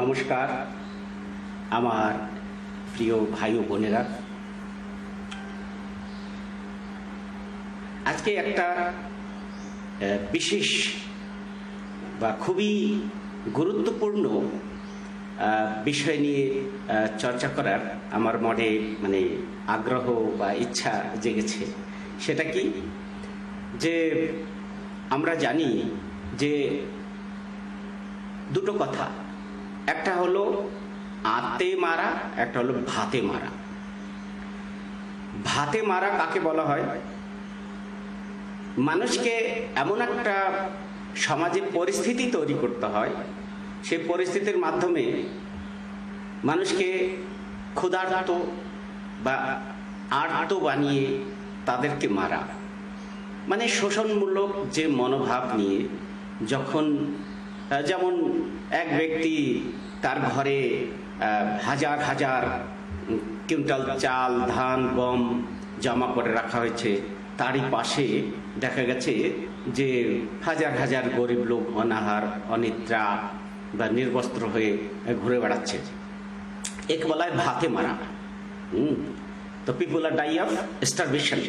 নমস্কার আমার প্রিয় ভাই ও বোনেরা, আজকে একটা বিশেষ বা খুবই গুরুত্বপূর্ণ বিষয় নিয়ে চর্চা করার আমার মনে আগ্রহ বা ইচ্ছা জেগেছে। সেটা কি যে আমরা জানি যে দুটো কথা, একটা হলো আতে মারা, একটা হলো ভাতে মারা। ভাতে মারা কাকে বলা হয়? মানুষকে এমন একটা সমাজে পরিস্থিতি তৈরি করতে হয়, সেই পরিস্থিতির মাধ্যমে মানুষকে ক্ষুধার্ত বা আর্ত বানিয়ে তাদেরকে মারা, শোষণমূলক যে মনোভাব নিয়ে যখন যেমন এক ব্যক্তি তার ঘরে হাজার হাজার কুইন্টাল চাল, ধান, গম জমা করে রাখা হয়েছে, তারই পাশে দেখা গেছে যে হাজার হাজার গরিব লোক অনাহার, অনিদ্রা বা নির্বস্ত্র হয়ে ঘুরে বেড়াচ্ছে। একে বলা হয় ভাতে মারা। তো পিপুল আর ডাই অফ স্টারভেশন,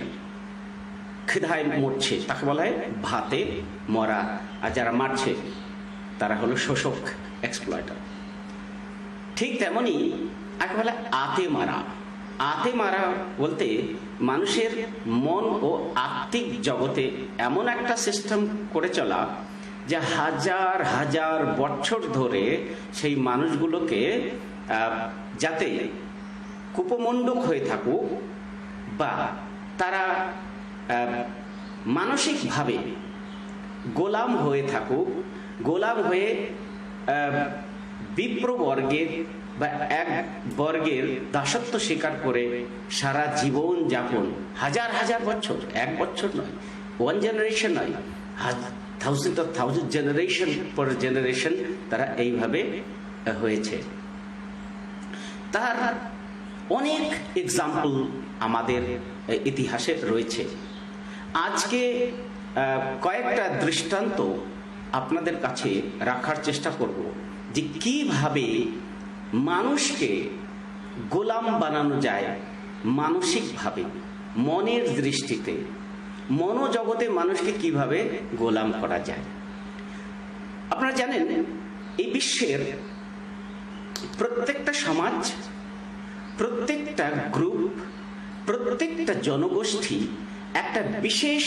খিদায় মরছে, তাকে বলা হয় ভাতে মরা। আর যারা মারছে তারা হলো শোষক, এক্সপ্লয়টার। ঠিক তেমনি একে বলে আতে মারা। আতে মারা বলতে মানুষের মন ও আত্মিক জগতে এমন একটা সিস্টেম করে চলা যে হাজার হাজার বছর ধরে সেই মানুষগুলোকে যাতে কুপমণ্ডক হয়ে থাকুক বা তারা মানসিকভাবে গোলাম হয়ে থাকুক, গোলাম হয়ে বিপ্রবর্গের বা এক বর্গের দাসত্ব স্বীকার করে সারা জীবন যাপন, হাজার হাজার বছর, এক বছর নয়, ওয়ান জেনারেশন নয়, থাউজেন্ড জেনারেশন পর জেনারেশন তারা এইভাবে হয়েছে। তার অনেক এক্সাম্পল আমাদের ইতিহাসে রয়েছে। আজকে কয়েকটা দৃষ্টান্ত আপনাদের কাছে রাখার চেষ্টা করব যে কিভাবে মানুষকে গোলাম বানানো যায় মানসিকভাবে, মনের দৃষ্টিতে, মনোজগতে মানুষকে কিভাবে গোলাম করা যায়। আপনারা জানেন এই বিশ্বের প্রত্যেকটা সমাজ, প্রত্যেকটা গ্রুপ, প্রত্যেকটা জনগোষ্ঠী একটা বিশেষ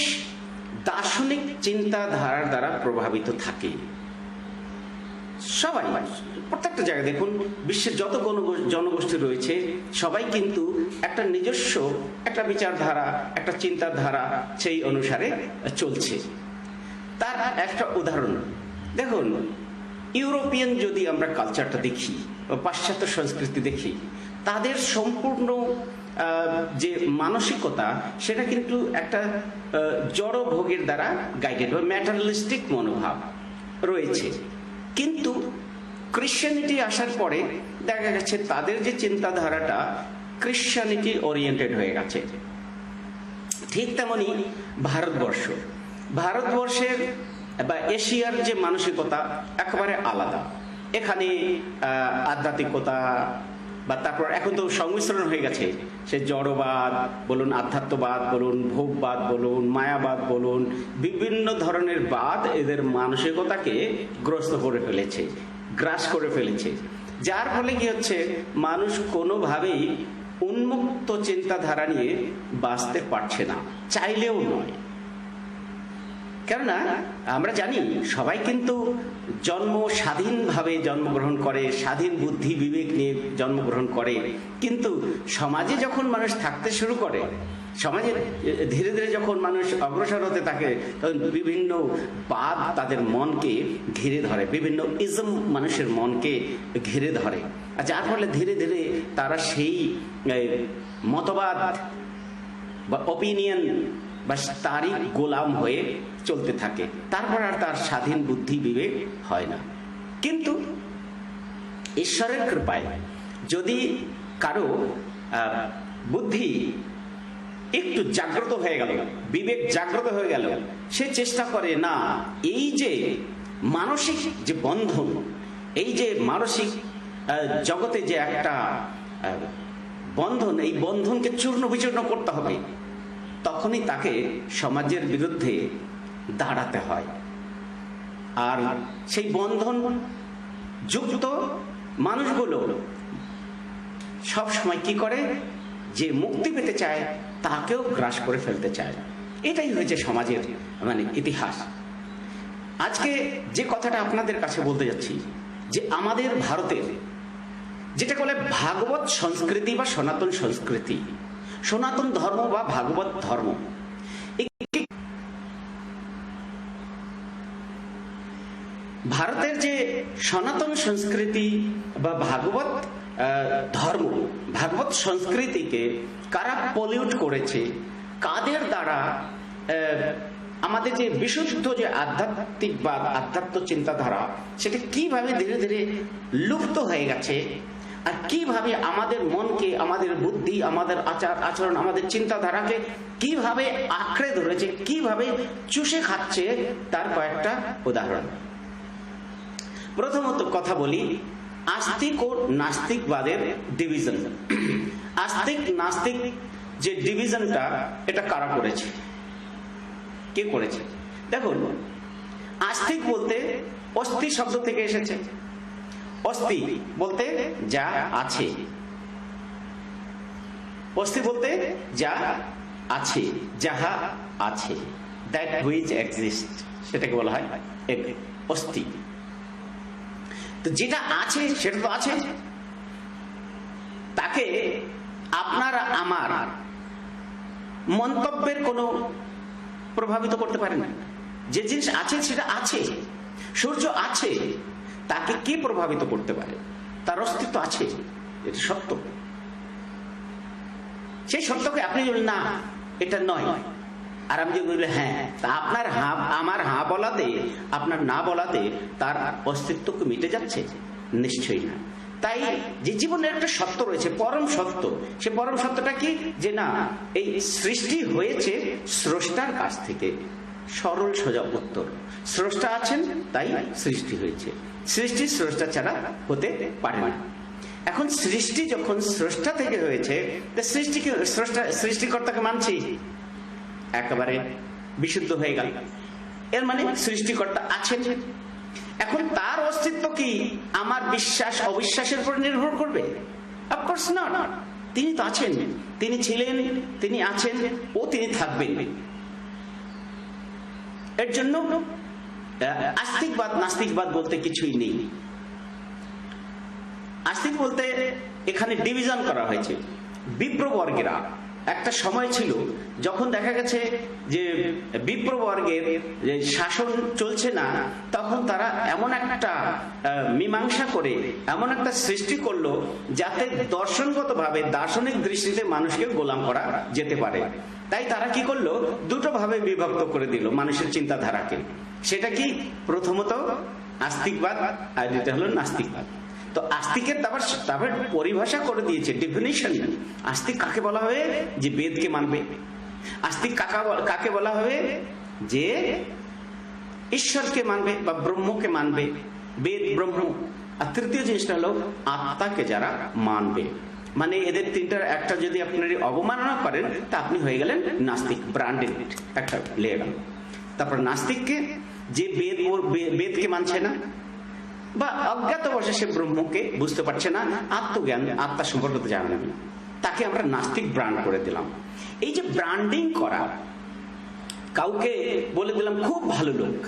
দার্শনিক চিন্তাধারার দ্বারা প্রভাবিত থাকে। সবাই, প্রত্যেকটা জায়গায় দেখুন, বিশ্বের যত জনগোষ্ঠী রয়েছে সবাই কিন্তু একটা নিজস্ব একটা বিচারধারা, একটা চিন্তাধারা সেই অনুসারে চলছে। তার একটা উদাহরণ দেখুন, ইউরোপিয়ান যদি আমরা কালচারটা দেখি, পাশ্চাত্য সংস্কৃতি দেখি, তাদের সম্পূর্ণ যে মানসিকতা সেটা কিন্তু একটা জড় ভোগের দ্বারা গাইডেড বা ম্যাটারিয়ালিস্টিক মনোভাব রয়েছে। কিন্তু ক্রিশ্চিয়ানিটি আসার পরে দেখা গেছে তাদের যে চিন্তাধারাটা ক্রিশ্চিয়ানিটি ওরিয়েন্টেড হয়ে গেছে। ঠিক তেমনি ভারতবর্ষের বা এশিয়ার যে মানসিকতা একেবারে আলাদা। এখানে আধ্যাত্মিকতা বা তারপর এখন তো সংমিশ্রণ হয়ে গেছে, সে জড়বাদ বলুন, আধ্যাত্মবাদ বলুন, ভোগবাদ বলুন, মায়াবাদ বলুন, বিভিন্ন ধরনের বাদ এদের মানসিকতাকে গ্রস্ত করে ফেলেছে, গ্রাস করে ফেলেছে। যার ফলে কি হচ্ছে, মানুষ কোনোভাবেই উন্মুক্ত চিন্তাধারা নিয়ে বাঁচতে পারছে না, চাইলেও নয়। কেননা আমরা জানি সবাই কিন্তু স্বাধীনভাবে জন্মগ্রহণ করে, স্বাধীন বুদ্ধি বিবেক নিয়ে জন্মগ্রহণ করে। কিন্তু সমাজে যখন মানুষ থাকতে শুরু করে, সমাজে ধীরে ধীরে যখন মানুষ অগ্রসর হতে থাকে, তখন বিভিন্ন বাদ তাদের মনকে ঘিরে ধরে, বিভিন্ন ইজম মানুষের মনকে ঘিরে ধরে। আর যার ফলে ধীরে ধীরে তারা সেই মতবাদ বা ওপিনিয়ন বা তারই গোলাম হয়ে চলতে থাকে। তারপর আর তার স্বাধীন বুদ্ধি বিবেক হয় না। কিন্তু ঈশ্বরের কৃপায় যদি কারো বুদ্ধি একটু জাগ্রত হয়ে গেল, বিবেক জাগ্রত হয়ে গেল, সে চেষ্টা করে না এই যে মানসিক যে বন্ধন, এই যে মানসিক জগতে যে একটা বন্ধন, এই বন্ধনকে চূর্ণ বিচূর্ণ করতে হবে, তখনই তাকে সমাজের বিরুদ্ধে দাঁড়াতে হয়। আর সেই বন্ধন যুক্ত মানুষগুলো সব সময় কি করে, যে মুক্তি পেতে চায় তাকেও গ্রাস করে ফেলতে চায়। এটাই হয়েছে সমাজের মানে ইতিহাস। আজকে যে কথাটা আপনাদের কাছে বলতে যাচ্ছি, যে আমাদের ভারতের যেটা বলে ভাগবত সংস্কৃতি বা সনাতন সংস্কৃতি, সনাতন ধর্ম বা ভাগবত ধর্ম, ভারতের যে সনাতন সংস্কৃতি বা ভাগবত ধর্ম, ভাগবত সংস্কৃতিকে কারা পলিউট করেছে, কাদের দ্বারা আমাদের যে বিশুদ্ধ যে আধ্যাত্মিক বা আধ্যাত্ম চিন্তাধারা, সেটা কিভাবে ধীরে ধীরে লুপ্ত হয়ে গেছে, আর কিভাবে আমাদের মনকে, আমাদের বুদ্ধি, আমাদের আচার আচরণ, আমাদের চিন্তাধারাকে কিভাবে আঁকড়ে ধরেছে, কিভাবে চুষে খাচ্ছে, তার কয়েকটা উদাহরণ। প্রথমত কথা বলি আস্তিক ও নাস্তিকবাদের ডিভিশন। আস্তিক নাস্তিক যে ডিভিশনটা, এটা কারা করেছে, কে করেছে? দেখুন, আস্তিক বলতে অস্থি শব্দ থেকে এসেছে। অস্থি বলতে যা আছে, অস্থি বলতে যা আছে, যাহা আছে, দ্যাট হুইচ এক্সিস্ট, সেটাকে বলা হয় অস্থি। তো যেটা আছে সেটা তো আছে, তাকে আপনার আমার মন্তব্যের কোনো প্রভাবিত করতে পারে না। যে জিনিস আছে সেটা আছে, সূর্য আছে, তাকে কে প্রভাবিত করতে পারে? তার অস্তিত্ব আছে, এটা সত্য। সেই সত্যকে আপনি বললেন না এটা নয়, আর আমি যদি বলি হ্যাঁ, তা আপনার আমার হ্যাঁ বলাতে, আপনার না বলাতে তার অস্তিত্ব কি মিটে যাচ্ছে? নিশ্চয়ই না। তাই যে জীবনের একটা সত্য রয়েছে, পরম সত্য, সে পরম সত্যটা কি? যে না, এই সৃষ্টি হয়েছে স্রষ্টার কাছ থেকে। সরল সোজা উত্তর, স্রষ্টা আছেন তাই সৃষ্টি হয়েছে, সৃষ্টি স্রষ্টা ছাড়া হতে পারে না। এখন সৃষ্টি যখন স্রষ্টা থেকে হয়েছে, সৃষ্টিকে স্রষ্টা, সৃষ্টিকর্তাকে মানছি, একেবারে বিশুদ্ধ হয়ে গেল। এর মানে সৃষ্টিকর্তা আছেন। এখন তার অস্তিত্ব কি আমার বিশ্বাস অবিশ্বাসের উপর নির্ভর করবে? Of course not. তিনি তো আছেন, তিনি ছিলেন, তিনি আছেন ও তিনি থাকবেন। এর জন্য আস্তিকবাদ নাস্তিকবাদ বলতে কিছুই নেই। আস্তিক বলতে এখানে ডিভিশন করা হয়েছে। বিপ্রবর্গেরা একটা সময় ছিল যখন দেখা গেছে যে বিপ্রবর্গের যে শাসন চলছে না, তখন তারা এমন একটা মীমাংসা করে এমন একটা সৃষ্টি করলো যাতে দর্শনগতভাবে, দার্শনিক দৃষ্টিতে মানুষকে গোলাম করা যেতে পারে। তাই তারা কি করলো, দুটো ভাবে বিভক্ত করে দিল মানুষের চিন্তাধারাকে। সেটা কি? প্রথমত আস্তিকবাদ, আর যেটা হলো নাস্তিকবাদ। তো আস্তিকের তারপর পরিভাষা করে দিয়েছে, ডেফিনিশন। আস্তিক কাকে বলা হবে? যে বেদকে মানবে। আস্তিক কাকে বলা হবে? যে ঈশ্বরকে মানবে বা ব্রহ্মকে মানবে, বেদ ব্রহ্ম। আর তৃতীয় জিনিসটা হলো আত্মাকে যারা মানবে। মানে এদের তিনটার একটা যদি আপনি অবমাননা করেন, তা আপনি হয়ে গেলেন নাস্তিক, ব্র্যান্ডেড একটা লেভেল। তারপর নাস্তিককে যে বেদকে মানছে না, বা অজ্ঞাতবশে সে ব্রহ্মকে বুঝতে পারছে না, আত্মজ্ঞান, আত্মা সম্পর্কে জানে না, তাকে আমরা নাস্তিক ব্র্যান্ড করে দিলাম। এই যে ব্র্যান্ডিং করা, কাউকে বলে দিলাম খুব ভালো লোক,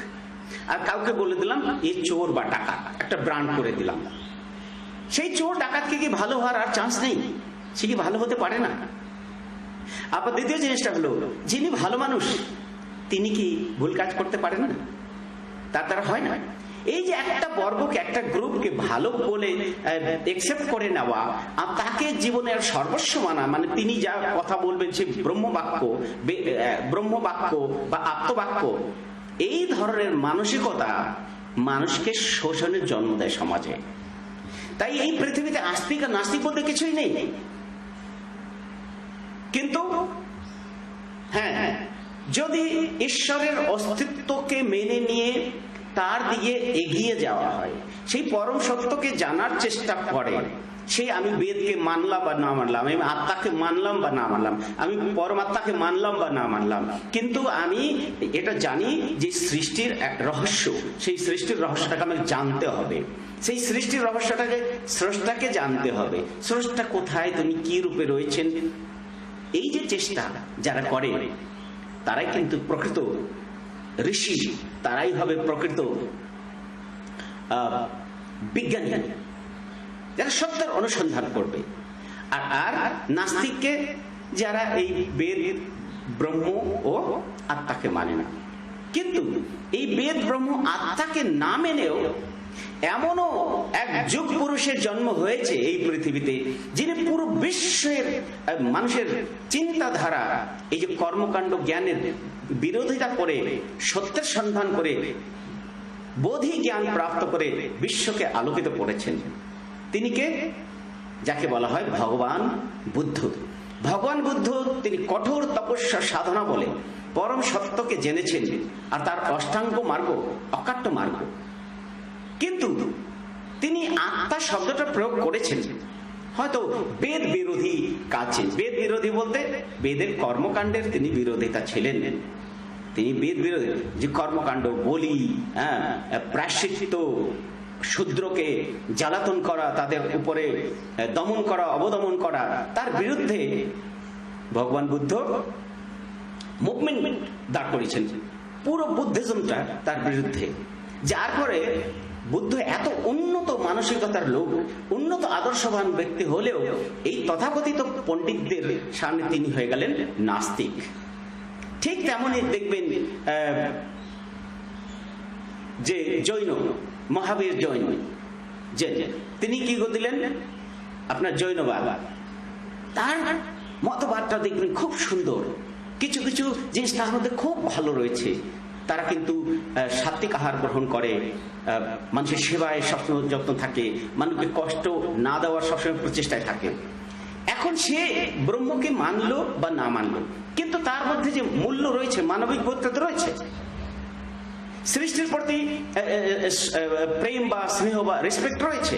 আর কাউকে বলে দিলাম এ চোর বা ডাকাত, একটা ব্র্যান্ড করে দিলাম। সেই চোর ডাকাতকে কি ভালো হওয়ার আর চান্স নেই? সে কি ভালো হতে পারে না? আবার দ্বিতীয় জিনিসটা হলো, যিনি ভালো মানুষ তিনি কি ভুল কাজ করতে পারেন না? তার দ্বারা হয় না। এই যে একটা বর্গকে, একটা গ্রুপকে ভালো বলে একসেপ্ট করে নেওয়া, আর তাকে জীবনের সর্বস্ব মানা, মানে তিনি যা কথা বলবেন সে ব্রহ্মবাক্য বা আত্মবাক্য, এই ধরনের মানসিকতা মানুষকে শোষণের জন্ম দেয় সমাজে। তাই এই পৃথিবীতে আস্তিক আর নাস্তিক বলতে কিছুই নেই। কিন্তু হ্যাঁ, যদি ঈশ্বরের অস্তিত্বকে মেনে নিয়ে তার দিকে এগিয়ে যাওয়া হয়, সেই পরম সত্যকে জানার চেষ্টা করে। সেই আমি বেদকে মানলাম বা না মানলাম, আমি আত্মাকে মানলাম বা না মানলাম, আমি পরমাত্মাকে মানলাম বা না মানলাম, কিন্তু আমি এটা জানি যে সৃষ্টির এক রহস্য, সেই সৃষ্টির রহস্যটাকে আমাকে জানতে হবে। সেই সৃষ্টির রহস্যটাকে, স্রষ্টাকে জানতে হবে। স্রষ্টা কোথায়, তিনি কি রূপে রয়েছেন, এই যে চেষ্টা যারা করে তারাই কিন্তু প্রকৃত ঋষি, তারাই হবে প্রকৃত বিজ্ঞানী, যারা সত্যের অনুসন্ধান করবে। আর নাস্তিককে যারা এই বেদ, ব্রহ্ম ও আত্মাকে মানে না। কিন্তু এই বেদ, ব্রহ্ম, আত্মাকে না মেনেও এমনও এক যুগ পুরুষের জন্ম হয়েছে এই পৃথিবীতে, যিনি পুরো বিশ্বের মানুষের চিন্তাধারা, এই যে কর্মকাণ্ড জ্ঞানের বিরোধিতা করে, সত্যের সন্ধান করে, বোধি জ্ঞান প্রাপ্ত করে বিশ্বকে আলোকিত করেছেন। তিনি কে? যাকে বলা হয় ভগবান বুদ্ধ। ভগবান বুদ্ধ তিনি কঠোর তপস্যা সাধনা বলে পরম সত্যকে জেনেছেন, আর তার অষ্টাঙ্গ মার্গ অকাট্য মার্গ। কিন্তু তিনি আত্মা শব্দটা প্রয়োগ করেছেন হয়তো বেদ বিরোধী কাজে। বেদ বিরোধী বলতে বেদের কর্মকাণ্ডের তিনি বিরোধিতা ছিলেন। তিনি বেদ বিরোধী, যে কর্মকাণ্ড, বলি, প্রায়শ্চিত্ত, শূদ্রকে জ্বালাতন করা, তাদের উপরে দমন করা, অবদমন করা, তার বিরুদ্ধে ভগবান বুদ্ধ মুভমেন্ট দাঁড় করেছেন, পুরো বুদ্ধিজমটা তার বিরুদ্ধে। যার পরে বুদ্ধ এত উন্নত মানসিকতার লোক, উন্নত আদর্শবান ব্যক্তি হলেও এই তথাকথিত পণ্ডিতদের সামনে তিনি হয়ে গেলেন নাস্তিক। ঠিক তেমনই দেখবেন যে জৈন, মহাবীর জৈন, যে তিনি কি দিলেন আপনার জৈনবাদ, তার মতবাদটা দেখবেন খুব সুন্দর, কিছু কিছু জিনিস তার মধ্যে খুব ভালো রয়েছে। তারা কিন্তু সাত্বিক আহার গ্রহণ করে, মানুষের সেবায় সবসময় যত্ন থাকে, মানুষকে কষ্ট না দেওয়ার সবসময় প্রচেষ্টায় থাকে। এখন সে ব্রহ্মকে মানলো বা না মানলো, কিন্তু তার মধ্যে যে মূল্য রয়েছে, মানবিক বোধ রয়েছে, সৃষ্টির প্রতি প্রেম বা স্নেহ বা রেসপেক্ট রয়েছে।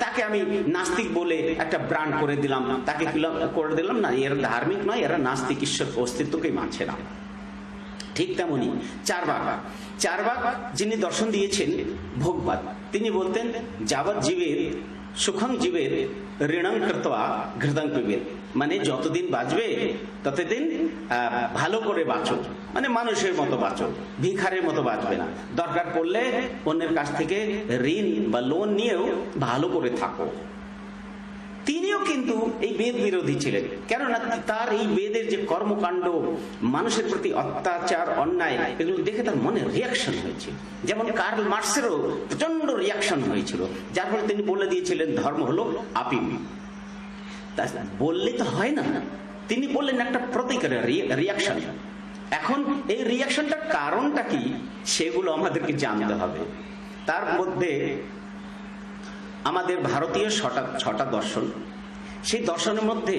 তাকে আমি নাস্তিক বলে একটা ব্র্যান্ড করে দিলাম, তাকে করে দিলাম না, এরা ধার্মিক নয়, এরা নাস্তিক, ঈশ্বর অস্তিত্বকেই মানছে না। ঠিক তেমনি চারবাক যিনি দর্শন দিয়েছেন ভোগবাদ, তিনি বলতেন যাবৎ জীবের সুখং জীবের ঋণং কৃত্বা ঘৃতং পিবেত, মানে যতদিন বাঁচবে ততদিন ভালো করে বাঁচো, মানে মানুষের মতো বাঁচো, ভিখারের মতো বাঁচবে না, দরকার পড়লে অন্যের কাছ থেকে ঋণ বা লোন নিয়েও ভালো করে থাকো। তিনিও কিন্তু এই বেদ বিরোধী ছিলেন, কেননা তার এই বেদের যে কর্মকাণ্ড, মানুষের প্রতি অত্যাচার, অন্যায়, এগুলো দেখে তার মনে রিয়াকশন হয়েছে। যেমন কার্ল মার্ক্সেরও প্রচন্ড রিয়াকশন হয়েছিল, যার ফলে তিনি বলে দিয়েছিলেন ধর্ম হলো আপিল। তা বললে তো হয় না, তিনি বললেন একটা প্রতিক্রিয়া, রিয়াকশন। এখন এই রিয়াকশনটার কারণটা কি, সেগুলো আমাদেরকে জানতে হবে। তার মধ্যে আমাদের ভারতীয় ছটা দর্শন, সেই দর্শনের মধ্যে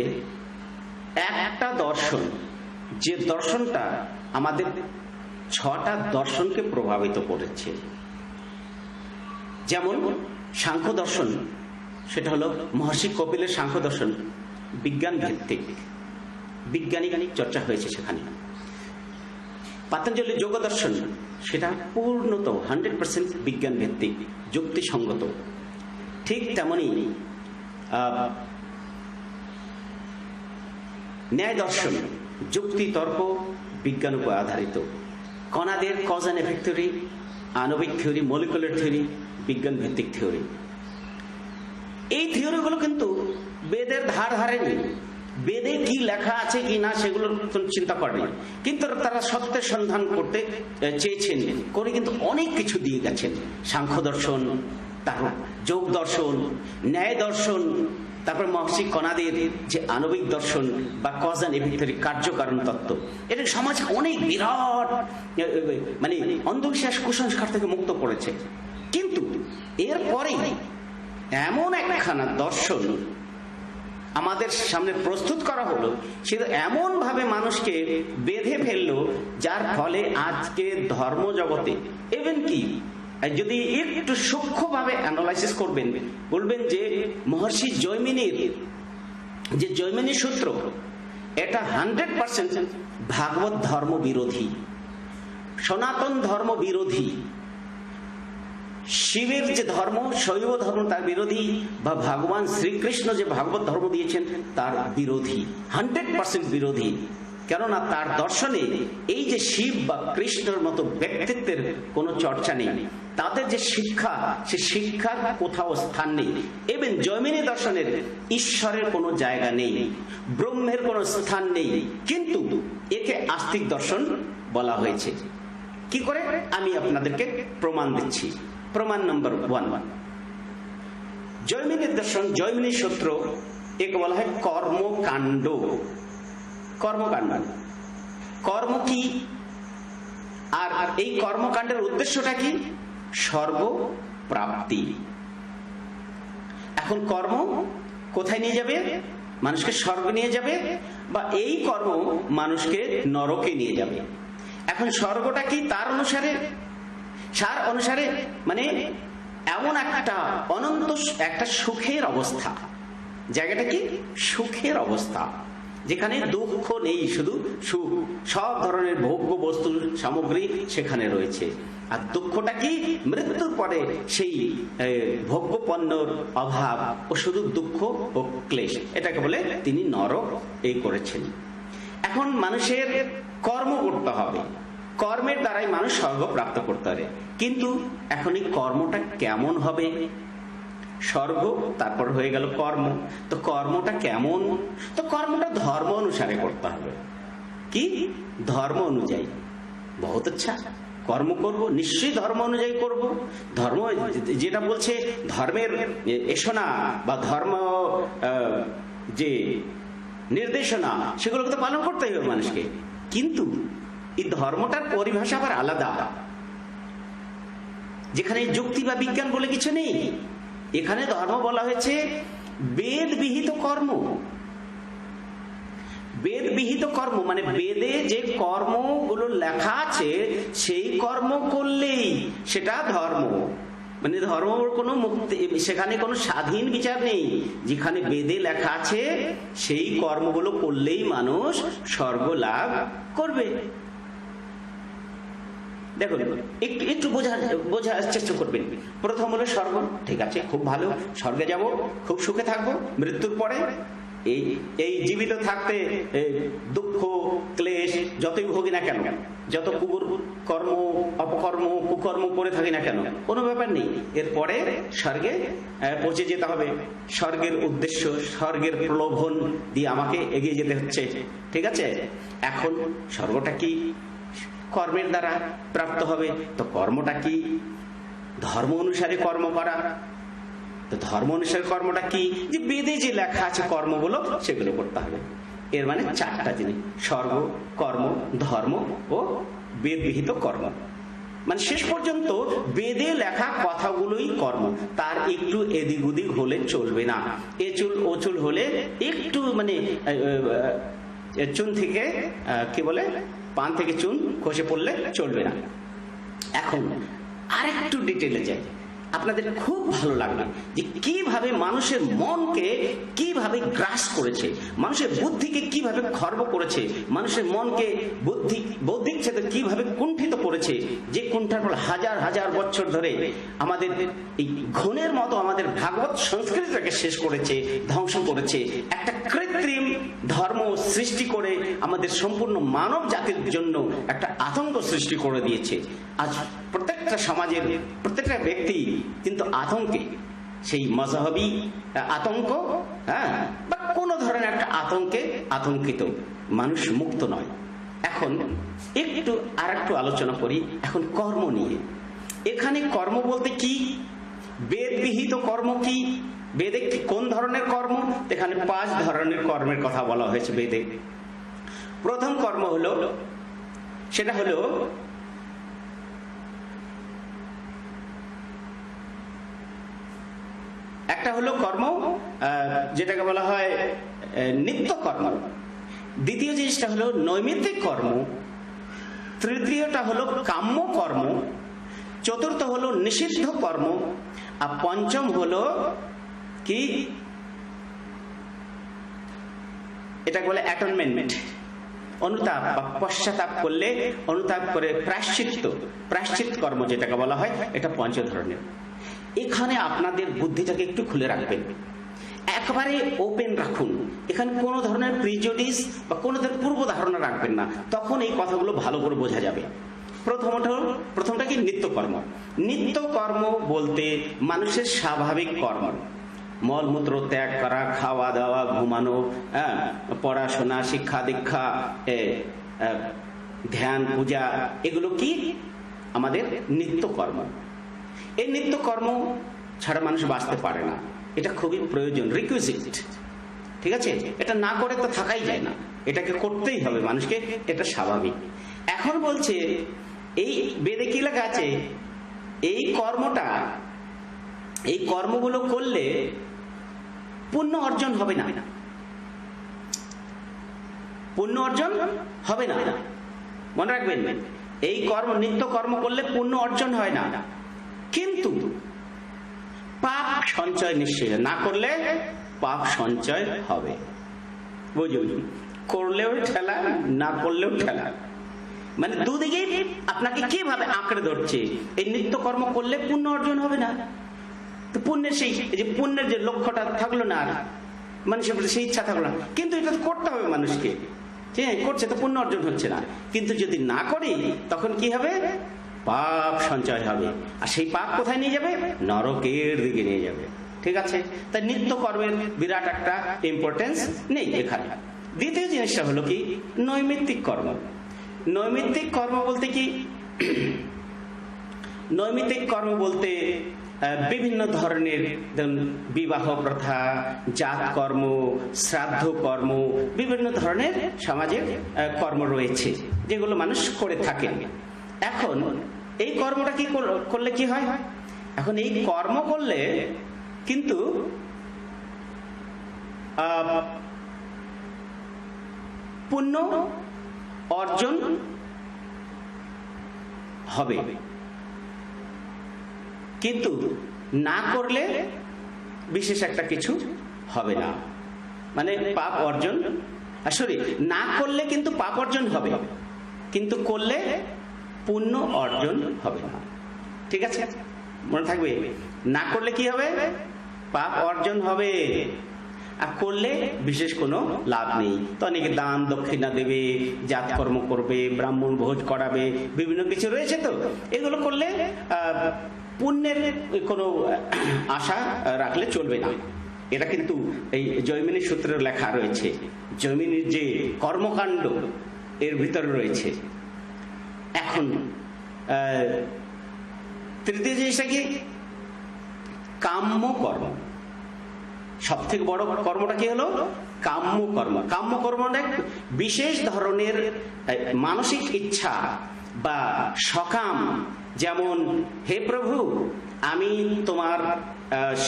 একটা দর্শন, যে দর্শনটা আমাদের ছটা দর্শনকে প্রভাবিত করেছে, যেমন সাংখ্য দর্শন, সেটা হলো মহর্ষি কপিলের সাংখ্য দর্শন, বিজ্ঞান ভিত্তিক, বিজ্ঞানিক চর্চা হয়েছে সেখানে। পতঞ্জলি যোগ দর্শন, সেটা পূর্ণত 100% বিজ্ঞান ভিত্তিক, যুক্তিসঙ্গত। ঠিক তেমনি ন্যায় দর্শন, যুক্তি, তর্ক, বিজ্ঞান উপর আধারিত। কণাদের কজ অ্যান্ড এফেক্ট থিওরি, আণবিক থিওরি, মলিকুলার থিওরি, বিজ্ঞান ভিত্তিক থিওরি। এই থিওরিগুলো কিন্তু বেদের ধারে নেই, বেদে কি লেখা আছে কি না সেগুলো চিন্তা করেনি, কিন্তু তারা সত্যের সন্ধান করতে চেয়েছেন, করে কিন্তু অনেক কিছু দিয়ে গেছেন। সাংখ্য দর্শন, তারপর যোগ দর্শন, ন্যায় দর্শন, তারপর মহর্ষি কণাদের যে আণবিক দর্শন বা কজ অ্যান্ড এফেক্ট থিওরি, কার্যকারণ তত্ত্ব, এটা সমাজ অনেক বিরাট মানে অন্ধবিশ্বাস, কুসংস্কার থেকে মুক্ত করেছে। কিন্তু এরপরে এমন একখানা দর্শন আমাদের সামনে প্রস্তুত করা হলো, সেটা এমন ভাবে মানুষকে বেঁধে ফেললো, যার ফলে আজকে ধর্ম জগতে ইভেন কি যদি একটু সূক্ষ্মভাবে অ্যানালাইসিস করবেন, বলবেন যে মহর্ষি জৈমিনীর যে জৈমিনী সূত্র, এটা 100% ভাগবত ধর্ম বিরোধী, সনাতন ধর্ম বিরোধী, শিবের যে ধর্ম শৈব ধর্ম তার বিরোধী, বা ভগবান শ্রীকৃষ্ণ যে ভাগবত ধর্ম দিয়েছেন তার বিরোধী, 100% বিরোধী। কেননা তার দর্শনে এই যে শিব বা কৃষ্ণের মতো ব্যক্তিত্বের কোনো চর্চা নেই, তাদের যে শিক্ষা, সে শিক্ষার কোথাও স্থান নেই। এবং জৈমিনী দর্শনের ঈশ্বরের কোনো জায়গা নেই, ব্রহ্মের কোনো স্থান নেই, কিন্তু একে আস্তিক দর্শন বলা হয়েছে। কি করে আমি আপনাদেরকে প্রমাণ দিচ্ছি। প্রমাণ নম্বর 1, জৈমিনীর দর্শন, জৈমিনী সূত্র, একে বলা হয় কর্মকাণ্ড। কর্মকাণ্ড, কর্ম কি, আর এই কর্মকাণ্ডের উদ্দেশ্যটা কি? স্বর্গ প্রাপ্তি। এখন কর্ম কোথায় নিয়ে যাবে? মানুষকে স্বর্গ নিয়ে যাবে, বা এই কর্ম মানুষকে নরকে নিয়ে যাবে। এখন স্বর্গটা কি? তার অনুসারে, সার অনুসারে, মানে এমন একটা অনন্ত একটা সুখের অবস্থা। জায়গাটা কি? সুখের অবস্থা, যেখানে দুঃখ নেই, শুধু সুখ। সব ধরনের ভোগ্য বস্তু সামগ্রী সেখানে রয়েছে। আর দুঃখটা কি? মৃত্যুর পরে সেই ভোগ্য পণ্যর অভাব ও শুধু দুঃখ ও ক্লেশ, এটাকে বলে তিনি নরক এই করেছেন। এখন মানুষের কর্ম করতে হবে, কর্মের দ্বারাই মানুষ স্বর্গ প্রাপ্ত করতে পারে। কিন্তু এখন এই কর্মটা কেমন হবে? স্বর্গ, তারপর হয়ে গেল কর্ম। তো কর্মটা কেমন? তো কর্মটা ধর্ম অনুসারে করতে হবে। কি? ধর্ম অনুযায়ী। বহুত আচ্ছা, কর্ম করব, নিশ্চয়ই ধর্ম অনুযায়ী করব। ধর্ম যেটা বলছে, ধর্মের এসনা বা ধর্ম যে নির্দেশনা, সেগুলোকে তো পালন করতেই হবে মানুষকে। কিন্তু এই ধর্মটার পরিভাষা আবার আলাদা, যেখানে যুক্তি বা বিজ্ঞান বলে কিছু নেই। এখানে ধর্ম বলা হয়েছে বেদ বিহিত কর্ম। বেদ বিহিত কর্ম মানে বেদে যে কর্মগুলো লেখা আছে সেই কর্ম করলেই সেটা ধর্ম। মানে ধর্ম কোনো মুক্তি, সেখানে কোনো স্বাধীন বিচার নেই। যেখানে বেদে লেখা আছে সেই কর্মগুলো করলেই মানুষ স্বর্গ লাভ করবে। দেখুন, একটু বোঝার চেষ্টা করবেন। প্রথম হলো স্বর্গ, ঠিক আছে, খুব ভালো, স্বর্গে যাব, খুব সুখে থাকবো। মৃত্যুর পরে এই জীবিত থাকতে দুঃখ ক্লেশ যতই ভোগি না কেন, যত কর্ম অপকর্ম কুকর্ম করে থাকি না কেন, কোনো ব্যাপার নেই। এরপরে স্বর্গে পৌঁছে যেতে হবে। স্বর্গের উদ্দেশ্য, স্বর্গের প্রলোভন দিয়ে আমাকে এগিয়ে যেতে হচ্ছে, ঠিক আছে। এখন স্বর্গটা কি? কর্মের দ্বারা প্রাপ্ত হবে। তো কর্মটা কি? ধর্ম অনুসারে কর্ম করা। তো ধর্ম অনুসারে কর্মটা কি? যে বেদে যে লেখা আছে কর্মগুলো, সেগুলো করতে হবে। এর মানে 4টা জিনিস: স্বর্গ, কর্ম, ধর্ম ও বেদ বিহিত কর্ম। মানে শেষ পর্যন্ত বেদে লেখা কথাগুলোই কর্ম। তার একটু এদিক ওদিক হলে চলবে না। এচুল ওচুল হলে, একটু মানে চুন থেকে কি বলে, পান থেকে চুন খসে পড়লে চলবে না। এখন আরেকটু ডিটেলে যাই, আপনাদের খুব ভালো লাগবে যে কিভাবে মানুষের মনকে কিভাবে গ্রাস করেছে, মানুষের বুদ্ধিকে কিভাবে খর্ব করেছে, মানুষের মনকে বৌদ্ধিক ক্ষেত্রে কিভাবে কুণ্ঠিত করেছে। যে কুণ্ঠার ফলে হাজার হাজার বছর ধরে আমাদের এই ঘনের মতো আমাদের ভাগবত সংস্কৃতিটাকে শেষ করেছে, ধ্বংস করেছে। একটা কৃত্রিম ধর্ম সৃষ্টি করে আমাদের সম্পূর্ণ মানব জাতির জন্য একটা আতঙ্ক সৃষ্টি করে দিয়েছে। আজ প্রত্যেকটা সমাজের প্রত্যেকটা ব্যক্তি কিন্তু আতঙ্কে, সেই মযহবী আতঙ্ক, হ্যাঁ, বা কোনো ধরনের একটা আতঙ্কে আতঙ্কিত, মানুষ মুক্ত নয়। এখন একটু আরেকটু আলোচনা করি এখন কর্ম নিয়ে। এখানে কর্ম বলতে কি? বেদ বিহিত কর্ম কি? বেদে কোন ধরনের কর্ম? এখানে 5 ধরনের কর্মের কথা বলা হয়েছে বেদে। প্রথম কর্ম হলো, সেটা হলো একটা হলো কর্ম যেটাকে বলা হয় নিত্য কর্ম। দ্বিতীয় জিনিসটা হলো নৈমিত্তিক কর্ম। তৃতীয়টা হলো কাম্য কর্ম। চতুর্থ হলো নিষিদ্ধ কর্ম, আর পঞ্চম হলো কি, এটা বলে অ্যাটনমেন্ট, অনুতাপ বা পশ্চাতাপ করলে, অনুতাপ করে প্রায়শ্চিত কর্ম যেটাকে বলা হয়, এটা পঞ্চ ধরনের। এখানে আপনাদের বুদ্ধিটাকে একটু খুলে রাখবেন, একবারে ওপেন রাখুন, এখানে কোনো ধরনের প্রিজুডিস বা কোনো ধরনের পূর্ব ধারণা রাখবেন না, তখন এই কথাগুলো ভালো করে বোঝা যাবে। প্রথমটা কি, নিত্যকর্ম। নিত্যকর্ম বলতে মানুষের স্বাভাবিক কর্ম, মলমূত্র ত্যাগ করা, খাওয়া দাওয়া, ঘুমানো, পড়াশোনা, শিক্ষা দীক্ষা, ধ্যান, পূজা, এগুলো কি আমাদের নিত্যকর্ম। এই নিত্যকর্ম ছাড়া মানুষ বাঁচতে পারে না, এটা খুবই প্রয়োজন, রিকুইজিট, ঠিক আছে? এটা না করে তো থাকাই যায় না, এটাকে করতেই হবে মানুষকে, এটা স্বাভাবিক। এখন বলছে এই বেদে কি লেখা আছে, এই কর্মগুলো করলে পুণ্য অর্জন হবে না, পুণ্য অর্জন হবে না, মনে রাখবেন। এই নিত্য কর্ম করলে পুণ্য অর্জন হয় না, কিন্তু পাপ সঞ্চয় নিশ্চয়, না করলে পাপ সঞ্চয় হবে। বুঝুন, করলেও ঠেলা, না করলেও ঠেলা, মানে দুদিকে আপনাকে কিভাবে আঁকড়ে ধরছে। এই নিত্য কর্ম করলে পুণ্য অর্জন হবে না, তো পুণ্যের পুণ্যের যে লক্ষ্যটা থাকলো না, আর মানুষের প্রতি সেই ইচ্ছা থাকলো না, কিন্তু এটা করতে হবে মানুষকে, করছে তো পুণ্য অর্জন হচ্ছে না। কিন্তু যদি না করি তখন কি হবে, পাপ সঞ্চয় হবে, আর সেই পাপ কোথায় নিয়ে যাবে, নরকের দিকে নিয়ে যাবে। ঠিক আছে, তাই নিত্য কর্মের বিরাট একটা ইম্পর্টেন্স নেই এখানে। দ্বিতীয় জিনিসটা হলো কি, নৈমিত্তিক কর্ম। নৈমিত্তিক কর্ম বলতে কি, নৈমিত্তিক কর্ম বলতে বিভিন্ন ধরনের বিবাহ প্রথা, জাত কর্ম, শ্রাদ্ধ কর্ম, বিভিন্ন ধরনের সামাজিক কর্ম রয়েছে যেগুলো মানুষ করে থাকেন। এখন এই কর্মটা কি করলে কি হয়, এখন এই কর্ম করলে কিন্তু পুণ্য অর্জন হবে, কিন্তু না করলে বিশেষ একটা কিছু হবে না, মানে পাপ অর্জন, সরি, না করলে কিন্তু পাপ অর্জন হবে, কিন্তু করলে পুণ্য অর্জন হবে না। ঠিক আছে, মনে থাকবে, না করলে কি হবে, পাপ অর্জন হবে, আর করলে বিশেষ কোনো লাভ নেই। তো অনেকে দান দক্ষিণা দেবে, জাতকর্ম করবে, ব্রাহ্মণ ভোজ করাবে, বিভিন্ন কিছু রয়েছে, তো এগুলো করলে পুণ্যের কোনো আশা রাখলে চলবে না। এটা কিন্তু এই জৈমিনী সূত্রে লেখা রয়েছে, জৈমিনীর যে কর্মকাণ্ড এর ভিতরে রয়েছে। এখন তৃতীয় জিনিসটা কি, কাম্য কর্ম। সব থেকে বড় কর্মটা কি হলো, কাম্য কর্ম। কাম্য কর্ম এক বিশেষ ধরনের মানসিক ইচ্ছা বা সকাম, যেমন হে প্রভু, আমি তোমার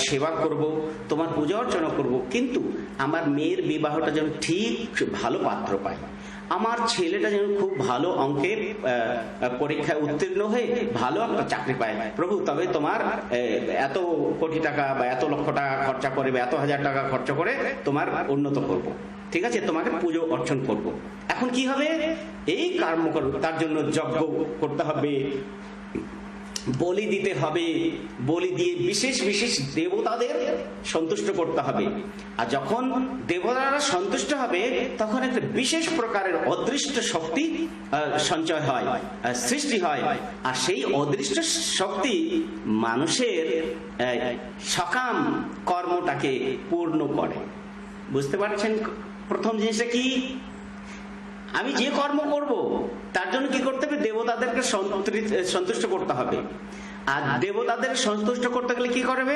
সেবা করব, তোমার পূজা অর্চনা করব, কিন্তু আমার মেয়ের বিবাহটা যেন ঠিক ভালো পাত্র পায়, আমার ছেলেটা যেন খুব ভালো অঙ্কের পরীক্ষায় উত্তীর্ণ হয়ে ভালো একটা চাকরি পায় প্রভু, তবে তোমার এত কোটি টাকা বা এত লক্ষ টাকা খরচা করে বা এত হাজার টাকা খরচা করে তোমার উন্নত করব, ঠিক আছে, তোমাকে পুজো অর্চন করব। এখন কি হবে, এই কর্ম তার জন্য যজ্ঞ করতে হবে, বলি দিতে হবে, বলি দিয়ে বিশেষ বিশেষ দেবতাদের সন্তুষ্ট করতে হবে। আর যখন দেবতারা সন্তুষ্ট হবে তখন একটা বিশেষ প্রকারের অদৃষ্ট শক্তি সঞ্চয় হয়, সৃষ্টি হয়, আর সেই অদৃষ্ট শক্তি মানুষের সকাম কর্মটাকে পূর্ণ করে। বুঝতে পারছেন প্রথম জিনিসটা কি, আমি যে কর্ম করব তার জন্য কি করতে হবে, দেবতাদেরকে সন্তুষ্ট করতে হবে। আর দেবতাদের সন্তুষ্ট করতে গেলে কি করবে,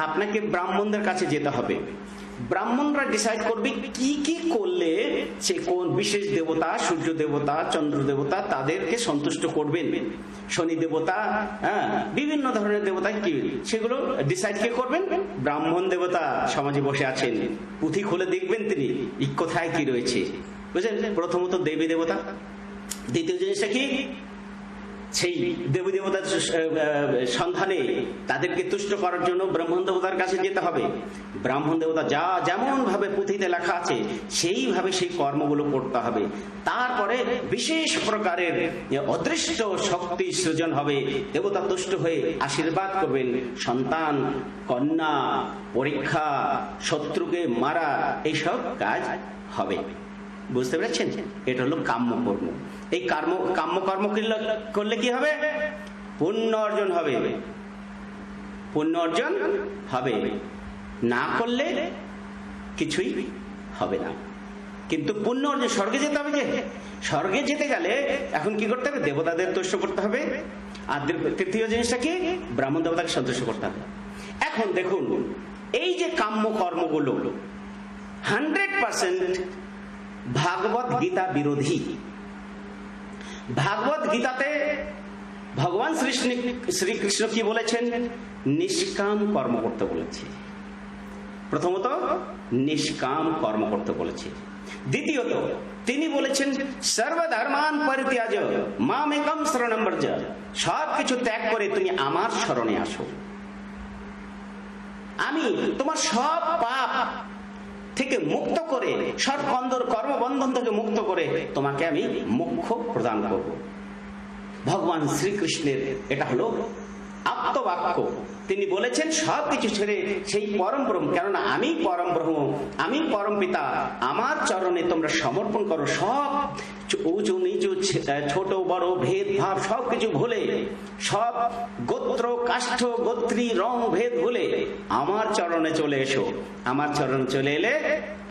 আপনাকে ব্রাহ্মণদের কাছে যেতে হবে। ব্রাহ্মণরা ডিসাইড করবে কি কি করলে সে কোন বিশেষ দেবতা, সূর্য দেবতা, চন্দ্র দেবতা, তাদেরকে সন্তুষ্ট করবেন, শনি দেবতা, বিভিন্ন ধরনের দেবতা, কি সেগুলো ডিসাইড কে করবেন, ব্রাহ্মণ দেবতা সমাজে বসে আছেন, পুঁথি খুলে দেখবেন তিনি কোথায় কি রয়েছে, বুঝলেন। প্রথমত দেবী দেবতা। দ্বিতীয় জিনিসটা কি, সেই দেবী দেবতার সন্ধানে তাদেরকে তুষ্ট করার জন্য ব্রাহ্মণ দেবতার কাছে যেতে হবে। ব্রাহ্মণ দেবতা যা যেমন ভাবে পুঁথিতে লেখা আছে সেইভাবে সেই কর্মগুলো করতে হবে। তারপরে বিশেষ প্রকারের অদৃষ্ট শক্তি সৃজন হবে, দেবতা তুষ্ট হয়ে আশীর্বাদ করবেন, সন্তান, কন্যা, পরীক্ষা, শত্রুকে মারা, এইসব কাজ হবে। বুঝতে পেরেছেন? এটা হলো কাম্যকর্ম। এই কাম্যকর্ম করলে কি হবে? পুণ্য অর্জন হবে, পুণ্য অর্জন হবে। না করলে কিছুই হবে না। কিন্তু পুণ্য অর্জন, স্বর্গে যেতে হবে। যে স্বর্গে যেতে গেলে এখন কি করতে হবে? দেবতাদের তুষ্ট করতে হবে। আর তৃতীয় জিনিসটা কি? ব্রাহ্মণ দেবতাকে সন্তুষ্ট করতে হবে। এখন দেখুন, এই যে কাম্য কর্মগুলো 100% ভাগবত গীতা বিরোধী। ভাগবত গীতাতে ভগবান শ্রীকৃষ্ণ কি বলেছেন? নিষ্কাম কর্ম করতে বলেছে। প্রথমত নিষ্কাম কর্ম করতে বলেছে। দ্বিতীয়ত তিনি বলেছেন সর্বধর্মান পরিত্যাজ মামেকম শরণম ব্রজ, সব কিছু ত্যাগ করে তুমি আমার শরণে আসো। আমি তোমার সব পাপ থেকে মুক্ত করে, সব কর্মবন্ধন থেকে মুক্ত করে তোমাকে আমি মোক্ষ প্রদান করব। ভগবান শ্রীকৃষ্ণের এটা হলো আপ্তবাক্য। তিনি বলেছেন সবকিছু ছেড়ে সেই পরম ব্রহ্ম, কেননা আমি পরম ব্রহ্ম, আমি পরম পিতা, আমার চরণে তোমরা সমর্পণ করো। সব উঁচু নিচু, ছোট বড় ভেদ ভাব সবকিছু ভুলে, সব গোত্র কাষ্ঠ গোত্রী রং ভেদ ভুলে আমার চরণে চলে এসো। আমার চরণে চলে এলে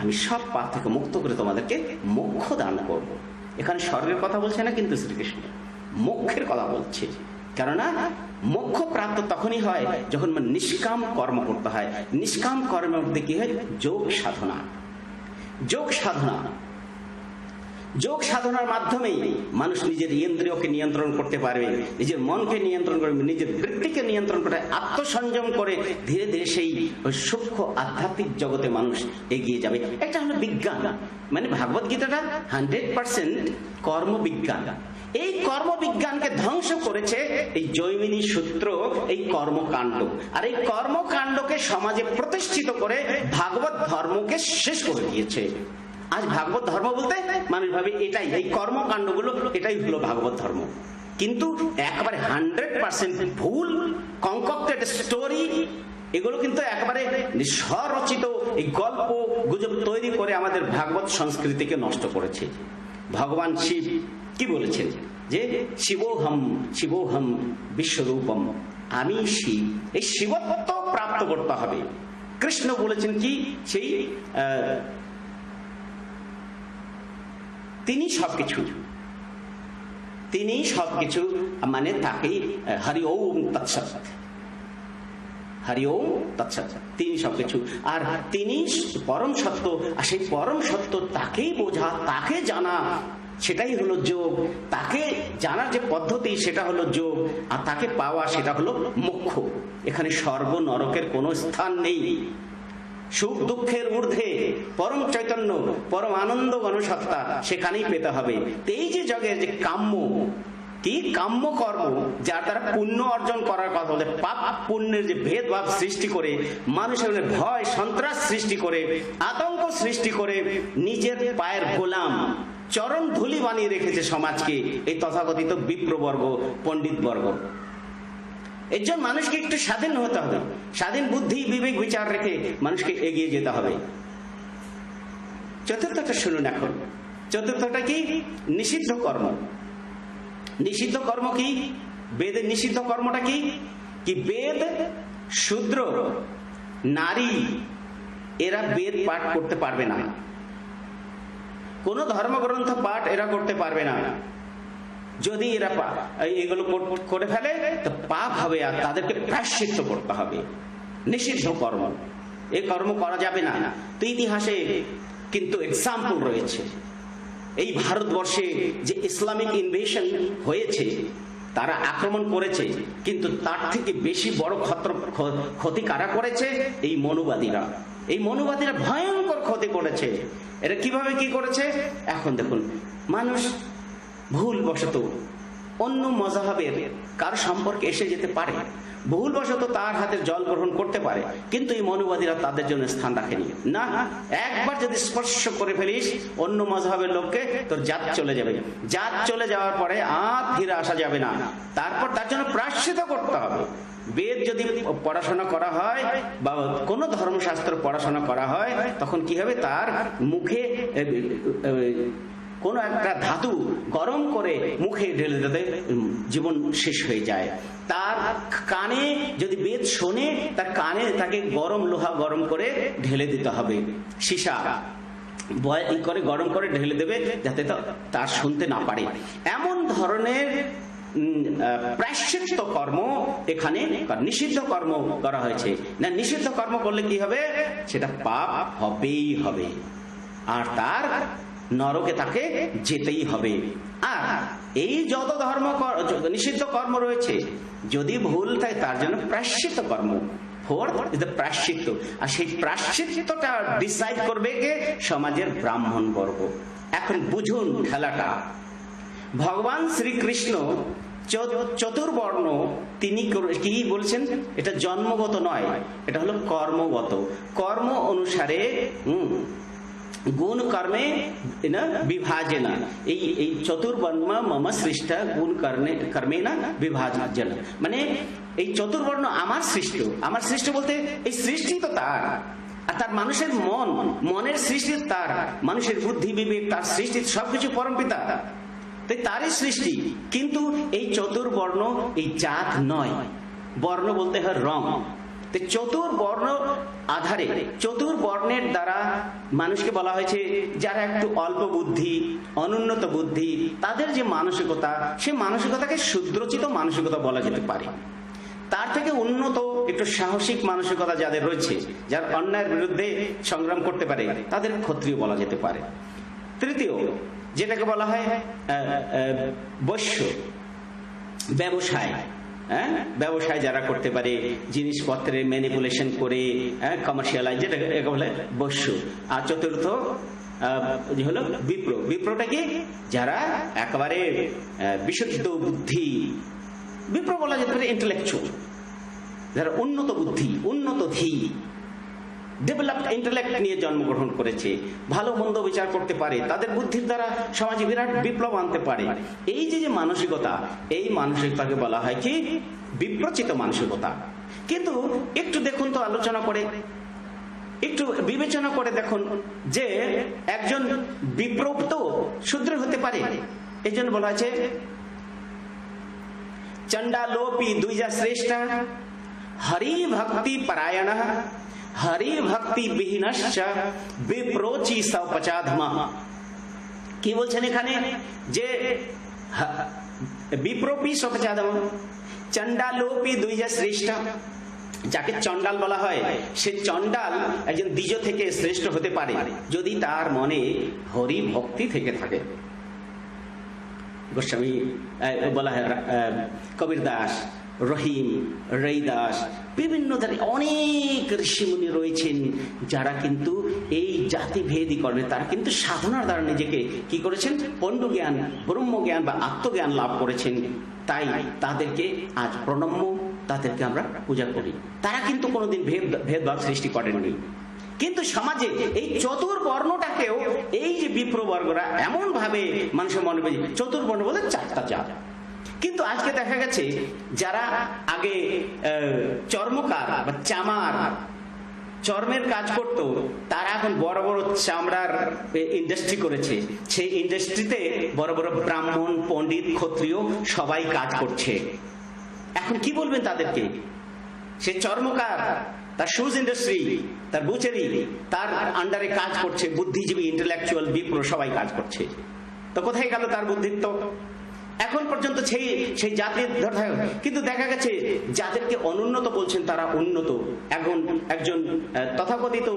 আমি সব পাপ থেকে মুক্ত করে তোমাদেরকে মোক্ষ দান করব। এখানে স্বর্গের কথা বলছে না, কিন্তু শ্রীকৃষ্ণ মোক্ষের কথা বলছে। কেননা মোক্ষ প্রাপ্ত তখনই হয় যখন নিষ্কাম কর্ম করতে হয়। নিষ্কাম কর্মের মধ্যে কি হয়? যোগ সাধনা। যোগ সাধনা, যোগ সাধনার মাধ্যমেই মানুষ নিজের ইন্দ্রিয়কে নিয়ন্ত্রণ করতে পারবে, নিজের মনকে নিয়ন্ত্রণ করবে, নিজের বৃত্তিকে নিয়ন্ত্রণ করে, আত্মসংযম করে ধীরে ধীরে সেই সূক্ষ্ম আধ্যাত্মিক জগতে মানুষ এগিয়ে যাবে। এটা হলো বিজ্ঞান। মানে ভাগবত গীতাটা 100% কর্মবিজ্ঞান। এই কর্মবিজ্ঞানকে ধ্বংস করেছে এই জৈমিনী সূত্র, এই কর্মকাণ্ড। আর এই কর্মকাণ্ডকে সমাজে প্রতিষ্ঠিত করে ভাগবত ধর্মকে শেষ করে দিয়েছে। আজ ভাগবত ধর্ম বলতে মানুষ ভাবে এটাই, এই কর্মকাণ্ডগুলো এটাই হলো ভাগবত ধর্ম। কিন্তু একেবারে 100% ভুল, কনকক্টেড স্টোরি। এগুলো কিন্তু একেবারে স্বরচিত এই গল্প গুজব তৈরি করে আমাদের ভাগবত সংস্কৃতিকে নষ্ট করেছে। ভগবান শিব কি বলেছেন? যে শিবোহম শিবোহম বিশ্বরূপম, আমি শিব। এই শিবত্ব প্রাপ্ত করতে হবে। কৃষ্ণ বলেছেন কি? সেই তিনি সবকিছু, তিনি সবকিছু, মানে তাকে হরি ওম তৎসৎ, হরি ওম তৎসৎ, তিনি সবকিছু। আর তিনি পরম সত্য। আর সেই পরম সত্য তাকেই বোঝা, তাকে জানা, সেটাই হলো যোগ। তাকে জানার যে পদ্ধতি সেটা হলো যোগ, আর তাকে পাওয়া সেটা হলো মোক্ষ। এখানে স্বর্গ নরকের কোনো স্থান নেই। সুখ দুঃখের ঊর্ধ্বে পরম চৈতন্য, পরম আনন্দ গণসত্তা, সেখানেই পেতে হবে। এই যে জগের যে কাম্য, কি কাম্য কর্ম, যার দ্বারা পুণ্য অর্জন করার কথা বলে, পাপ পুণ্যের যে ভেদভাব সৃষ্টি করে, মানুষের ভয় সন্ত্রাস সৃষ্টি করে, আতঙ্ক সৃষ্টি করে, নিজের পায়ের গোলাম, চরণ ধুলি বানিয়ে রেখেছে সমাজকে এই তথাকথিত বিপ্রবর্গ, পণ্ডিত বর্গ। এর জন্য মানুষকে একটু স্বাধীন হতে হবে, স্বাধীন বুদ্ধি বিবেক বিচার রেখে মানুষকে এগিয়ে যেতে হবে। চতুর্থটা শুনুন এখন। চতুর্থটা কি? নিষিদ্ধ কর্ম। নিষিদ্ধ কর্ম কি? বেদের নিষিদ্ধ কর্মটা কি? কি বেদ, শূদ্র, নারী এরা বেদ পাঠ করতে পারবে না। কোন ধর্মগ্রন্থ পাঠ এরা করতে পারবে না। যদি এরা এগুলো করে ফেলে তো পাপ হবে, আর তাদেরকে প্রায়শ্চিত্ত করতে হবে। নিষিদ্ধ কর্ম, এই কর্ম করা যাবে না। তো ইতিহাসে কিন্তু এক্সাম্পল রয়েছে। এই ভারতবর্ষে যে ইসলামিক ইনভেশন হয়েছে, তারা আক্রমণ করেছে, কিন্তু তার থেকে বেশি বড় ক্ষতি কারা করেছে? এই মনুবাদীরা। এই মনুবাদীরা ভয়ঙ্কর ক্ষতি করেছে। এরা কিভাবে কি করেছে এখন দেখুন। মানুষ ভুলবশত অন্য মজাহাবের কার সম্পর্কে এসে যেতে পারে, ভুলবশত তার হাতে জল গ্রহণ করতে পারে, কিন্তু এই মৌলবাদীরা তাদের জন্য স্থান রাখেনি। না, একবার যদি স্পর্শ করে ফেলিস অন্য মজহাবের লোককে, তোর জাত চলে যাবে। জাত চলে যাওয়ার পরে আর ফিরে আসা যাবে না। তারপর তার জন্য প্রায়শ্চিত্ত করতে হবে। বেদ যদি পড়াশোনা করা হয় বা কোনো ধর্মশাস্ত্র পড়াশোনা করা হয়, তখন কি হবে, তার মুখে কোনো একটা ধাতু গরম করে মুখে ঢেলে দিতে জীবন শেষ হয়ে যায়। তার কানে যদি বেদ শোনে, তার কানে তাকে গরম লোহা গরম করে ঢেলে দিতে হবে, সীসা বয়েল করে গরম করে ঢেলে দেবে, যাতে তার শুনতে না পারে। এমন ধরনের প্রায়শ্চিত্ত কর্ম এখানে নিষিদ্ধ কর্ম করা হয়েছে। না, নিষিদ্ধ কর্ম করলে কি হবে, সেটা পাপ হবেই হবে, আর তার নরকে তাকে যেতেই হবে। আর এই যত ধর্ম নিষিদ্ধ কর্ম রয়েছে, যদি ভুল থাকে তার জন্য প্রায়শ্চিত্ত কর্ম, প্রায়শ্চিত্ত। আর সেই প্রায়শ্চিত্তটা ডিসাইড করবে কে, সমাজের ব্রাহ্মণ বর্গ। এখন বুঝুন খেলাটা। ভগবান শ্রীকৃষ্ণ চতুর্বর্ণ তিনি কি বলছেন, এটা জন্মগত নয়, এটা হলো কর্মগত। কর্ম অনুসারে গুণ কর্মে না বিভাজন, এই চতুর্বর্ণ মম সৃষ্ট গুণ কর্মে না বিভাজন, মানে এই চতুর্বর্ণ আমার সৃষ্ট। আমার সৃষ্ট বলতে এই সৃষ্টি তো তার, আর তার মানুষের মনের সৃষ্টি তার, মানুষের বুদ্ধি বিবেক তার সৃষ্টি, সবকিছু পরমপিতা, তাই তারই সৃষ্টি। কিন্তু এই চতুর্বর্ণ এই জাত নয়, বর্ণ বলতে হয় রং। চতুর্বর্ণ আধারে, চতুর্বর্ণের দ্বারা মানুষকে বলা হয়েছে যারা একটু অল্প বুদ্ধি, অনুন্নত বুদ্ধি, তাদের যে মানসিকতা, সে মানসিকতাকে শুদ্রচিত মানসিকতা বলা যেতে পারে। তার থেকে উন্নত একটু সাহসিক মানসিকতা যাদের রয়েছে, যারা অন্যায়ের বিরুদ্ধে সংগ্রাম করতে পারে, তাদের ক্ষত্রিয় বলা যেতে পারে। তৃতীয়, যেটাকে বলা হয় বৈশ্য, ব্যবসায়, ব্যবসায় যারা করতে পারে, জিনিসপত্রের ম্যানিপুলেশন করে কমার্শিয়ালাইজ, যেটা বলে বৈশ্য। আর চতুর্থ হলো বিপ্র। বিপ্রটা কি, যারা একেবারে বিশুদ্ধ বুদ্ধি, বিপ্র বলা যেতে পারে ইন্টেলেকচুয়াল, যারা উন্নত বুদ্ধি, উন্নত ধী, ডেভেলপড ইন্টেলেক্ট নিয়ে জন্মগ্রহণ করেছে, ভালো মন্দ বিচার করতে পারে, তাদের বুদ্ধির দ্বারা সমাজে বিরাট বিপ্লব আনতে পারে। এই যে মানসিকতা, এই মানসিকতাকে বলা হয় কি, বিপ্রচিত মানসিকতা। কিন্তু একটু দেখুন তো, আলোচনা করে একটু বিবেচনা করে দেখুন যে একজন বিপ্র তো শূদ্র হতে পারে। এই জন্য বলা আছে চণ্ডালোপি দ্বিজা শ্রেষ্ঠ হরি ভক্তি পরায়ণ হরি ভক্তি বিহীনশ্চ বিপ্রোচি সপচাধমা। কি বলছেন এখানে, যে বিপ্রপি সপচাধম, চণ্ডালোপি দ্বিজা শ্রেষ্ঠ, যাকে চণ্ডাল বলা হয়, সে চণ্ডাল একজন দ্বিজ থেকে শ্রেষ্ঠ হতে পারে যদি তার মনে হরি ভক্তি থেকে থাকে। গোস্বামী বলা হয়, কবির দাস, রহিম, রৈদাস, বিভিন্ন অনেক ঋষিমুনি রয়েছেন যারা কিন্তু এই জাতিভেদীকরণে, তারা কিন্তু সাধনার দ্বারা নিজেকে কি করেছেন, পণ্ড জ্ঞান, ব্রহ্মজ্ঞান বা আত্মজ্ঞান লাভ করেছেন। তাই তাদেরকে আজ প্রণম্য, তাদেরকে আমরা পূজা করি। তারা কিন্তু কোনোদিন ভেদভাব সৃষ্টি করেননি। কিন্তু সমাজে এই চতুর্বর্ণটাকেও এই যে বিপ্রবর্গরা এমন ভাবে মানুষের মনে করে, চতুর্বর্ণ বলে চারটা জাত। কিন্তু আজকে দেখা গেছে যারা আগে চর্মকার বা চামার, চর্মের কাজ করত, তারা এখন বড় বড় চামড়ার ইন্ডাস্ট্রি করেছে। সেই ইন্ডাস্ট্রিতে বড় বড় ব্রাহ্মণ, পণ্ডিত, ক্ষত্রিয় সবাই কাজ করছে। এখন কি বলবেন তাদেরকে? সে চর্মকার, তার শুজ ইন্ডাস্ট্রি, তার বুচারি, তার আন্ডারে কাজ করছে বুদ্ধিজীবী, ইন্টেলেকচুয়াল, বিপ্র সবাই কাজ করছে। তো কোথায় গেল তার বুদ্ধিত্ব? এখন পর্যন্ত সেই জাতির ধরা। কিন্তু দেখা গেছে যাদেরকে অনুন্নত বলছেন তারা উন্নত। এখন একজন তথাকথিত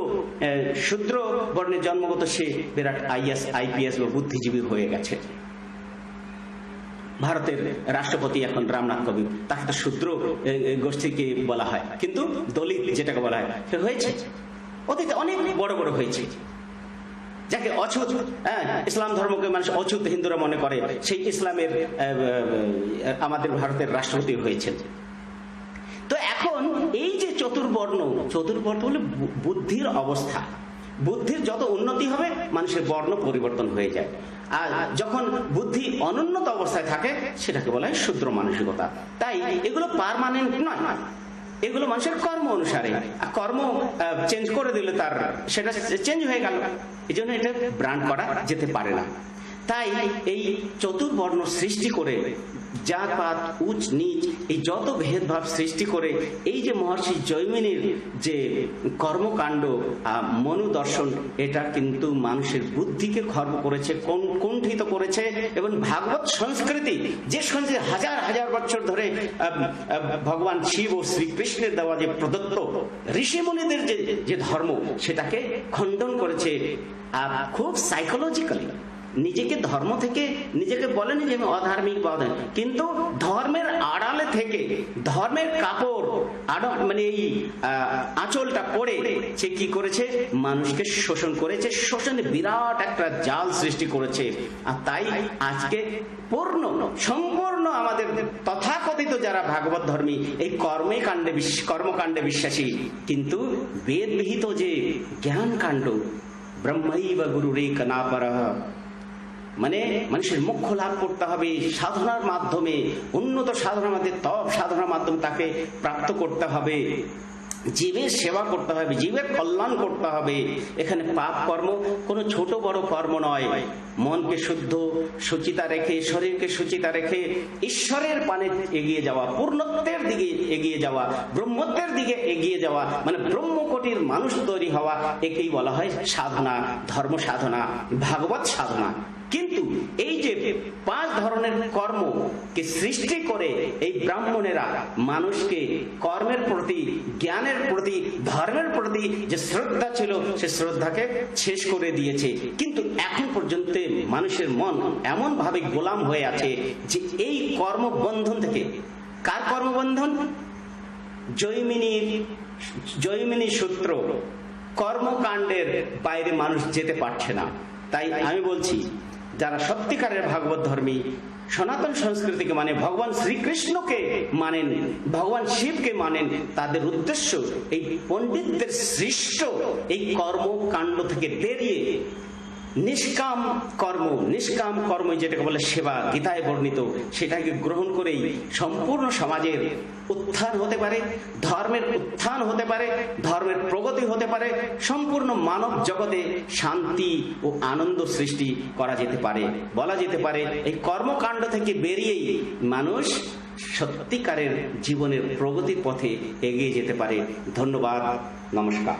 শূদ্র বর্ণের জন্মগত, সে বিরাট আইএস, আইপিএস বা বুদ্ধিজীবী হয়ে গেছে। ভারতের রাষ্ট্রপতি এখন রামনাথ কোবিন্দ, তাকে তো শূদ্র গোষ্ঠীকে বলা হয়, কিন্তু দলিত যেটাকে বলা হয় সে হয়েছে, অতীতে অনেক বড় বড় হয়েছে। যাকে অছুত, ইসলাম ধর্মকে মানুষ অছুত হিন্দুরা মনে করে, সেই ইসলামের আমাদের ভারতের রাষ্ট্রপতি হয়েছেন। তো এখন এই যে চতুর্বর্ণ হলো বুদ্ধির অবস্থা। বুদ্ধির যত উন্নতি হবে মানুষের বর্ণ পরিবর্তন হয়ে যায়, আর যখন বুদ্ধি অনুন্নত অবস্থায় থাকে সেটাকে বলা হয় শূদ্র মানসিকতা। তাই এগুলো পার্মানেন্ট নয়, এগুলো মানুষের কর্ম অনুসারে, কর্ম চেঞ্জ করে দিলে তার সেটা চেঞ্জ হয়ে গেল, এই জন্য এটা ব্র্যান্ড করা যেতে পারে না। তাই এই চতুর্বর্ণ সৃষ্টি করে জাতপাত উচ্চ নিচ এই যত ভেদভাব সৃষ্টি করে এই যে মহর্ষি জৈমিনীর যে কর্মকাণ্ড মনু দর্শন, এটা কিন্তু মানুষের বুদ্ধিকে খর্ব করেছে, কুণ্ঠিত করেছে। এবং ভাগবত সংস্কৃতি, যে সংস্কৃতি হাজার হাজার বছর ধরে ভগবান শিব ও শ্রীকৃষ্ণের দেওয়া যে প্রদত্ত ঋষিমুনিদের যে ধর্ম, সেটাকে খণ্ডন করেছে। আর খুব সাইকোলজিক্যালি নিজেকে ধর্ম থেকে নিজেকে বলেনি যে আমি অধার্মিক বা অধার্মিক, কিন্তু ধর্মের আড়ালে থেকে ধর্মের কাপড় মানে এই আঁচলটা পরে সে কি করেছে, মানুষকে শোষণ করেছে, শোষণে বিরাট একটা জাল সৃষ্টি করেছে। আর তাই আজকে সম্পূর্ণ আমাদের তথাকথিত যারা ভাগবত ধর্মী এই কর্মকাণ্ডে বিশ্বাসী, কিন্তু বেদ বিহিত যে জ্ঞান কাণ্ড ব্রহ্মৈব গুরুরেক নাপরঃ, মানে মানুষের মোক্ষ লাভ করতে হবে সাধনার মাধ্যমে, উন্নত সাধনার মাধ্যমে, তপ সাধনার মাধ্যমে তাকে প্রাপ্ত করতে হবে, জীবের সেবা করতে হবে, জীবের কল্যাণ করতে হবে। এখানে পাপ কর্ম কোনো ছোট বড় কর্ম নয়, মনকে শুদ্ধ সুচিতা রেখে, শরীরকে সুচিতা রেখে ঈশ্বরের পানে এগিয়ে যাওয়া, পূর্ণত্বের দিকে এগিয়ে যাওয়া, ব্রহ্মত্বের দিকে এগিয়ে যাওয়া, মানে ব্রহ্মকোটির মানুষ তৈরি হওয়া, একেই বলা হয় সাধনা, ধর্ম সাধনা, ভাগবত সাধনা। কিন্তু এই যে 5 ধরনের কর্মকে সৃষ্টি করে এই ব্রাহ্মণেরা মানুষকে কর্মের প্রতি, জ্ঞানের প্রতি, ধর্মের প্রতি যে শ্রদ্ধা ছিল সে শ্রদ্ধাকে শেষ করে দিয়েছে। কিন্তু এখন পর্যন্ত মানুষের মন এমন ভাবে গোলাম হয়ে আছে যে এই কর্মবন্ধন থেকে, কার কর্মবন্ধন? জৈমিনী সূত্র কর্মকাণ্ডের বাইরে মানুষ যেতে পারছে না। তাই আমি বলছি, যারা সত্যিকারের ভাগবত ধর্মী, সনাতন সংস্কৃতিকে মানে, ভগবান শ্রীকৃষ্ণকে মানেন, ভগবান শিবকে মানেন, তাদের উদ্দেশ্য এই পণ্ডিতদের সৃষ্ট এই কর্মকাণ্ড থেকে বেরিয়ে নিষ্কাম কর্ম যেটাকে বলে সেবা, গীতায় বর্ণিত, সেটাকে গ্রহণ করেই সম্পূর্ণ সমাজের উত্থান হতে পারে, ধর্মের উত্থান হতে পারে, ধর্মের প্রগতি হতে পারে, সম্পূর্ণ মানব জগতে শান্তি ও আনন্দ সৃষ্টি করা যেতে পারে। বলা যেতে পারে এই কর্মকাণ্ড থেকে বেরিয়েই মানুষ সত্যিকারের জীবনের প্রগতির পথে এগিয়ে যেতে পারে। ধন্যবাদ, নমস্কার।